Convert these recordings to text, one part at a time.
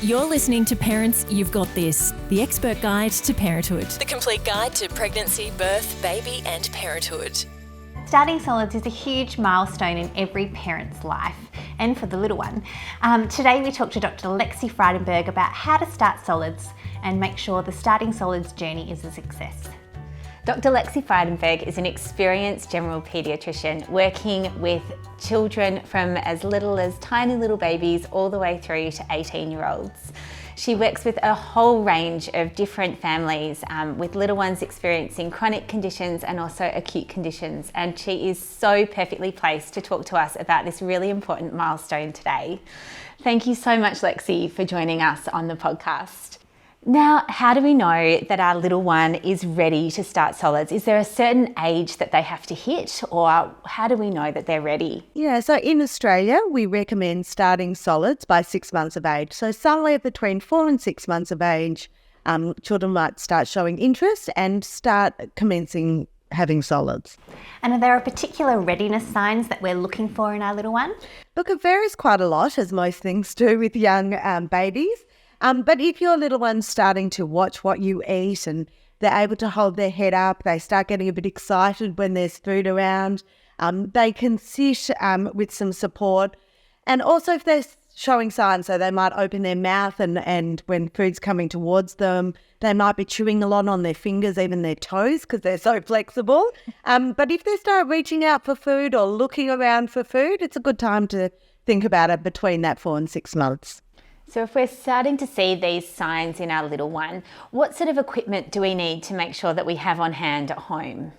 You're listening to Parents You've Got This, the expert guide to parenthood. The complete guide to pregnancy, birth, baby and parenthood. Starting solids is a huge milestone in every parent's life, and for the little one. Today we talk to Dr. Lexi Frydenberg about how to start solids and make sure the starting solids journey is a success. Dr. Lexi Frydenberg is an experienced general paediatrician working with children from as little as tiny little babies all the way through to 18-year-olds. She works with a whole range of different families with little ones experiencing chronic conditions and also acute conditions, and she is so perfectly placed to talk to us about this really important milestone today. Thank you so much, Lexi, for joining us on the podcast. Now, how do we know that our little one is ready to start solids? Is there a certain age that they have to hit, or how do we know that they're ready? Yeah, so in Australia, we recommend starting solids by 6 months of age. So somewhere between 4 and 6 months of age, children might start showing interest and start commencing having solids. And are there particular readiness signs that we're looking for in our little one? Look, it varies quite a lot, as most things do with young babies. But if your little one's starting to watch what you eat and they're able to hold their head up, they start getting a bit excited when there's food around, they can sit with some support. And also if they're showing signs, so they might open their mouth and when food's coming towards them, they might be chewing a lot on their fingers, even their toes, because they're so flexible. But if they start reaching out for food or looking around for food, it's a good time to think about it between that 4 and 6 months. So if we're starting to see these signs in our little one, what sort of equipment do we need to make sure that we have on hand at home?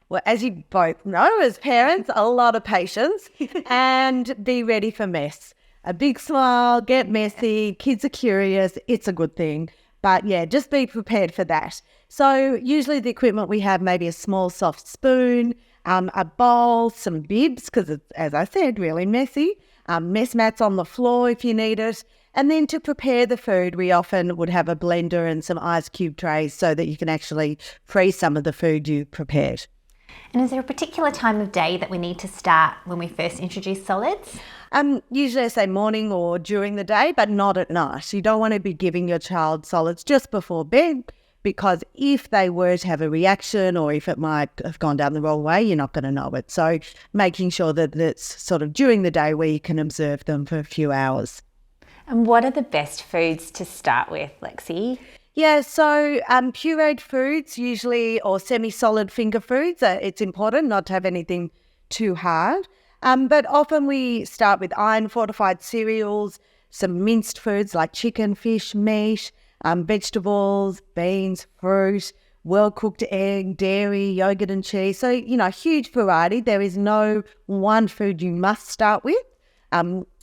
Well, as you both know, as parents, a lot of patience and be ready for mess. A big smile, get messy, kids are curious, it's a good thing. But yeah, just be prepared for that. So usually the equipment we have, maybe a small soft spoon, a bowl, some bibs, because it's, as I said, really messy, mess mats on the floor if you need it. And then to prepare the food, we often would have a blender and some ice cube trays so that you can actually freeze some of the food you prepared. And is there a particular time of day that we need to start when we first introduce solids? Usually I say morning or during the day, but not at night. You don't want to be giving your child solids just before bed, because if they were to have a reaction or if it might have gone down the wrong way, you're not going to know it. So making sure that it's sort of during the day where you can observe them for a few hours. And what are the best foods to start with, Lexi? Yeah, so pureed foods usually, or semi-solid finger foods, it's important not to have anything too hard. But often we start with iron-fortified cereals, some minced foods like chicken, fish, meat, vegetables, beans, fruit, well-cooked egg, dairy, yogurt and cheese. So, huge variety. There is no one food you must start with.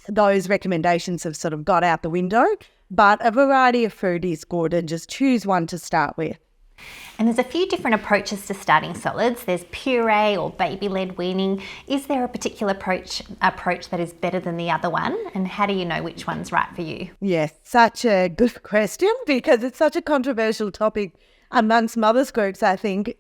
Those recommendations have sort of got out the window, but a variety of food is good, and just choose one to start with. And there's a few different approaches to starting solids. There's puree or baby-led weaning. Is there a particular approach that is better than the other one? And how do you know which one's right for you? Yes, such a good question, because it's such a controversial topic amongst mothers groups, I think.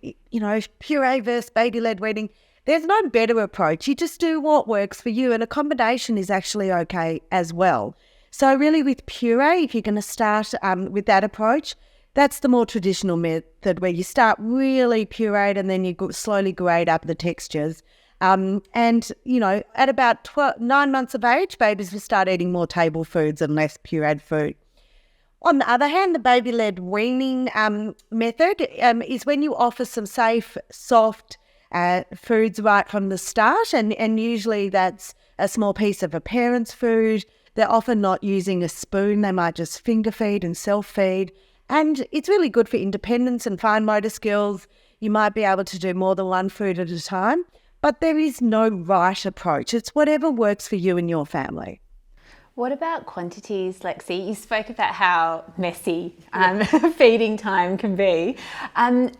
Puree versus baby-led weaning. There's no better approach. You just do what works for you, and a combination is actually okay as well. So really with puree, if you're going to start with that approach, that's the more traditional method where you start really pureed and then you slowly grade up the textures. At about 9 months of age, babies will start eating more table foods and less pureed food. On the other hand, the baby-led weaning method is when you offer some safe, soft, foods right from the start, and usually that's a small piece of a parent's food. They're often not using a spoon, they might just finger feed and self-feed, and it's really good for independence and fine motor skills. You might be able to do more than one food at a time, but there is no right approach. It's whatever works for you and your family. What about quantities, Lexi? You spoke about how messy feeding time can be.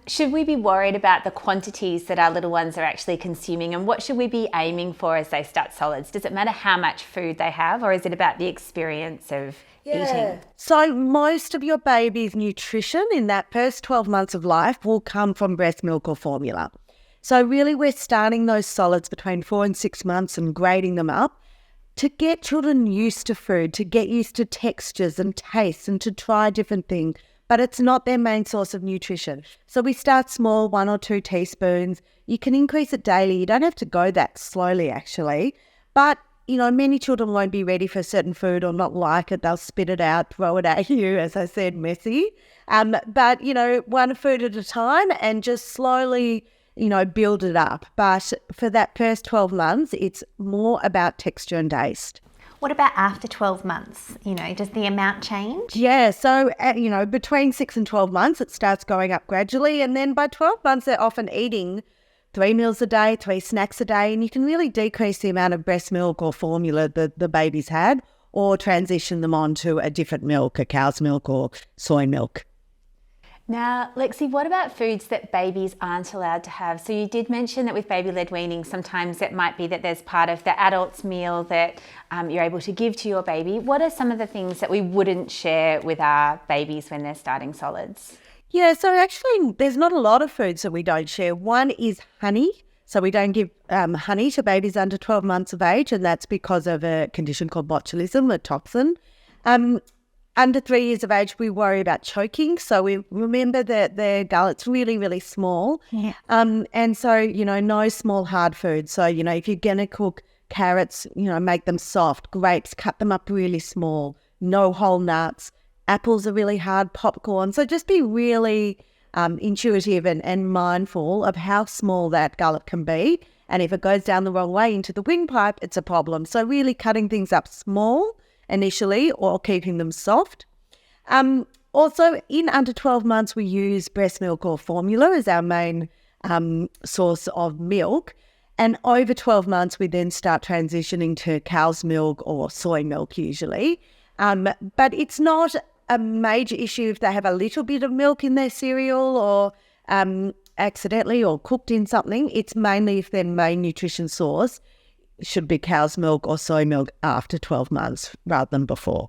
Should we be worried about the quantities that our little ones are actually consuming, and what should we be aiming for as they start solids? Does it matter how much food they have, or is it about the experience of eating? So most of your baby's nutrition in that first 12 months of life will come from breast milk or formula. So really we're starting those solids between 4 and 6 months and grading them up. to get children used to food, to get used to textures and tastes and to try different things. But it's not their main source of nutrition. So we start small, 1 or 2 teaspoons. You can increase it daily. You don't have to go that slowly, actually. But, many children won't be ready for certain food or not like it. They'll spit it out, throw it at you, as I said, messy. But, one food at a time and just slowly, build it up. But for that first 12 months, it's more about texture and taste. What about after 12 months? Does the amount change? Yeah, so, between 6 and 12 months, it starts going up gradually. And then by 12 months, they're often eating 3 meals a day, 3 snacks a day. And you can really decrease the amount of breast milk or formula that the baby's had or transition them on to a different milk, a cow's milk or soy milk. Now, Lexi, what about foods that babies aren't allowed to have? So you did mention that with baby-led weaning, sometimes it might be that there's part of the adult's meal that you're able to give to your baby. What are some of the things that we wouldn't share with our babies when they're starting solids? Yeah, so actually there's not a lot of foods that we don't share. One is honey. So we don't give honey to babies under 12 months of age, and that's because of a condition called botulism, a toxin. Under 3 years of age, we worry about choking. So we remember that their gullet's really, really small. Yeah. And so, no small hard food. So, if you're going to cook carrots, make them soft. Grapes, cut them up really small. No whole nuts. Apples are really hard. Popcorn. So just be really intuitive and mindful of how small that gullet can be. And if it goes down the wrong way into the windpipe, it's a problem. So really cutting things up small initially or keeping them soft. Also, in under 12 months, we use breast milk or formula as our main source of milk. And over 12 months, we then start transitioning to cow's milk or soy milk usually. But it's not a major issue if they have a little bit of milk in their cereal or accidentally or cooked in something. It's mainly if their main nutrition source should be cow's milk or soy milk after 12 months rather than before.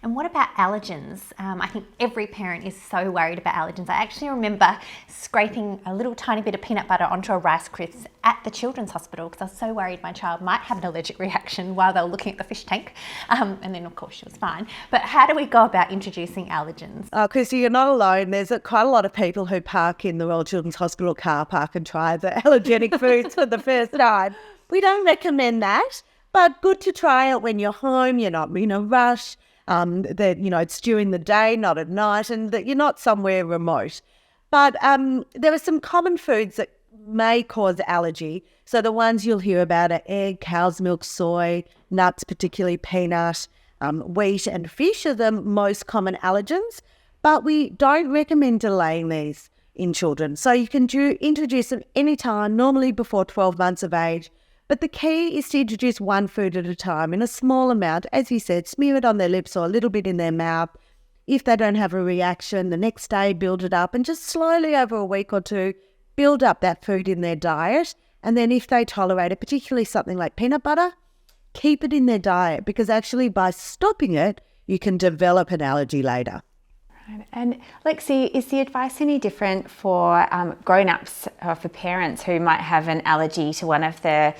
And what about allergens? I think every parent is so worried about allergens. I actually remember scraping a little tiny bit of peanut butter onto a Rice Crisp at the Children's Hospital because I was so worried my child might have an allergic reaction while they were looking at the fish tank. And then, of course, she was fine. But how do we go about introducing allergens? Chrissy, you're not alone. There's quite a lot of people who park in the Royal Children's Hospital car park and try the allergenic foods for the first time. We don't recommend that, but good to try it when you're home, you're not in a rush. That, it's during the day, not at night, and that you're not somewhere remote. But there are some common foods that may cause allergy. So the ones you'll hear about are egg, cow's milk, soy, nuts, particularly peanut, wheat and fish are the most common allergens. But we don't recommend delaying these in children. So you can introduce them anytime, normally before 12 months of age. But the key is to introduce one food at a time in a small amount. As you said, smear it on their lips or a little bit in their mouth. If they don't have a reaction, the next day build it up and just slowly over a week or two, build up that food in their diet. And then if they tolerate it, particularly something like peanut butter, keep it in their diet because actually by stopping it, you can develop an allergy later. And Lexi, is the advice any different for grown-ups or for parents who might have an allergy to one of the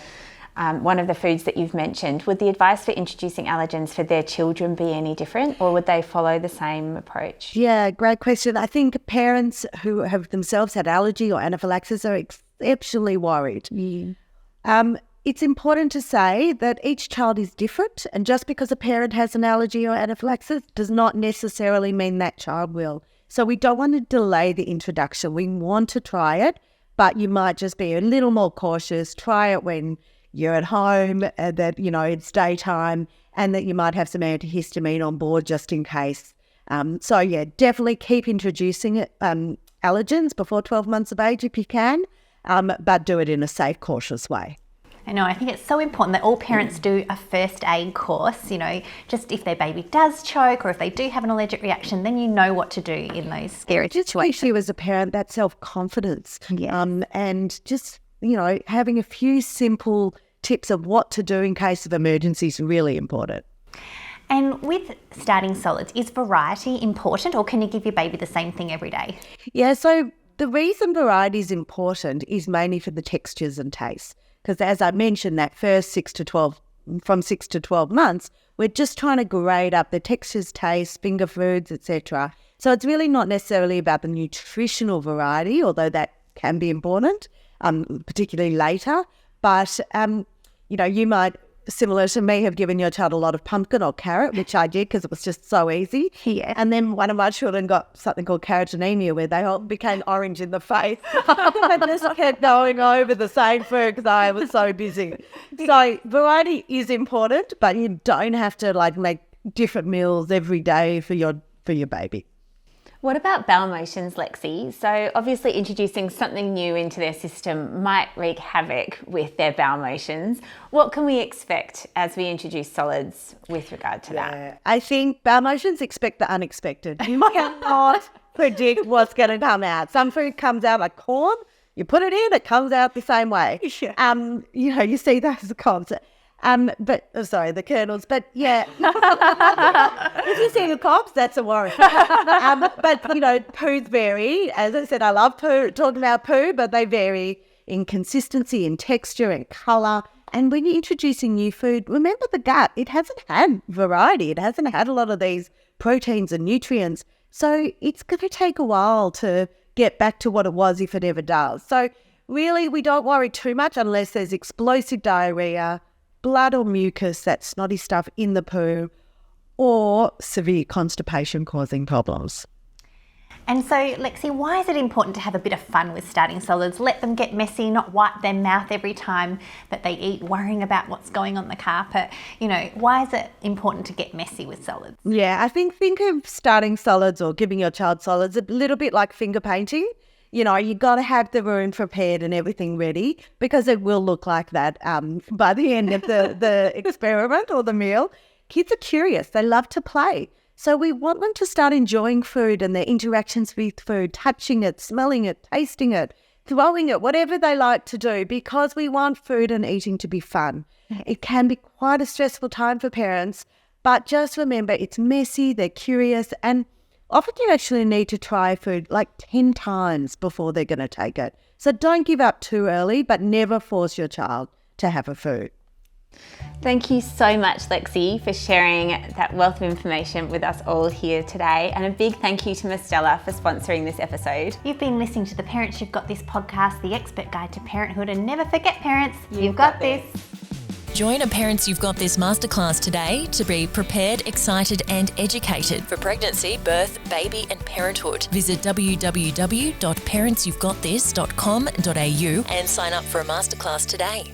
foods that you've mentioned? Would the advice for introducing allergens for their children be any different, or would they follow the same approach? Yeah, great question. I think parents who have themselves had allergy or anaphylaxis are exceptionally worried. It's important to say that each child is different, and just because a parent has an allergy or anaphylaxis does not necessarily mean that child will. So we don't want to delay the introduction. We want to try it, but you might just be a little more cautious. Try it when you're at home, that, it's daytime, and that you might have some antihistamine on board just in case. So yeah, definitely keep introducing allergens before 12 months of age if you can, but do it in a safe, cautious way. I know, I think it's so important that all parents do a first aid course, just if their baby does choke or if they do have an allergic reaction, then you know what to do in those scary situations. Especially as a parent, that self-confidence. And just, having a few simple tips of what to do in case of emergency is really important. And with starting solids, is variety important or can you give your baby the same thing every day? Yeah, so the reason variety is important is mainly for the textures and tastes. Because as I mentioned, that first 6 to 12 from 6 to 12 months, we're just trying to grade up the textures, taste, finger foods, etc. So it's really not necessarily about the nutritional variety, although that can be important, particularly later. But, you might, similar to me, have given your child a lot of pumpkin or carrot, which I did because it was just so easy. Yeah. And then one of my children got something called carotenemia, where they all became orange in the face. I just kept going over the same food because I was so busy. So variety is important, but you don't have to make different meals every day for your baby. What about bowel motions, Lexi? So obviously introducing something new into their system might wreak havoc with their bowel motions. What can we expect as we introduce solids with regard to that? I think bowel motions expect the unexpected. You cannot predict what's going to come out. Some food comes out like corn. You put it in, it comes out the same way. Yeah. You see those cobs. The kernels. But yeah, if you see the cobs, that's a worry. Poos vary. As I said, I love talking about poo, but they vary in consistency, in texture, and colour. And when you're introducing new food, remember the gut. It hasn't had variety. It hasn't had a lot of these proteins and nutrients. So it's going to take a while to get back to what it was, if it ever does. So really, we don't worry too much unless there's explosive diarrhoea, blood or mucus, that snotty stuff in the poo, or severe constipation causing problems. And so, Lexi, why is it important to have a bit of fun with starting solids? Let them get messy, not wipe their mouth every time that they eat, worrying about what's going on the carpet. Why is it important to get messy with solids? Yeah, I think of starting solids or giving your child solids a little bit like finger painting. You got to have the room prepared and everything ready, because it will look like that by the end of the experiment or the meal. Kids are curious. They love to play. So we want them to start enjoying food and their interactions with food, touching it, smelling it, tasting it, throwing it, whatever they like to do, because we want food and eating to be fun. It can be quite a stressful time for parents, but just remember it's messy, they're curious, and often you actually need to try food 10 times before they're going to take it. So don't give up too early, but never force your child to have a food. Thank you so much, Lexi, for sharing that wealth of information with us all here today. And a big thank you to Mostella for sponsoring this episode. You've been listening to the Parents You've Got This podcast, the expert guide to parenthood. And never forget, parents, you've got this. Join a Parents You've Got This masterclass today to be prepared, excited and educated for pregnancy, birth, baby and parenthood. Visit www.parentsyouvegotthis.com.au and sign up for a masterclass today.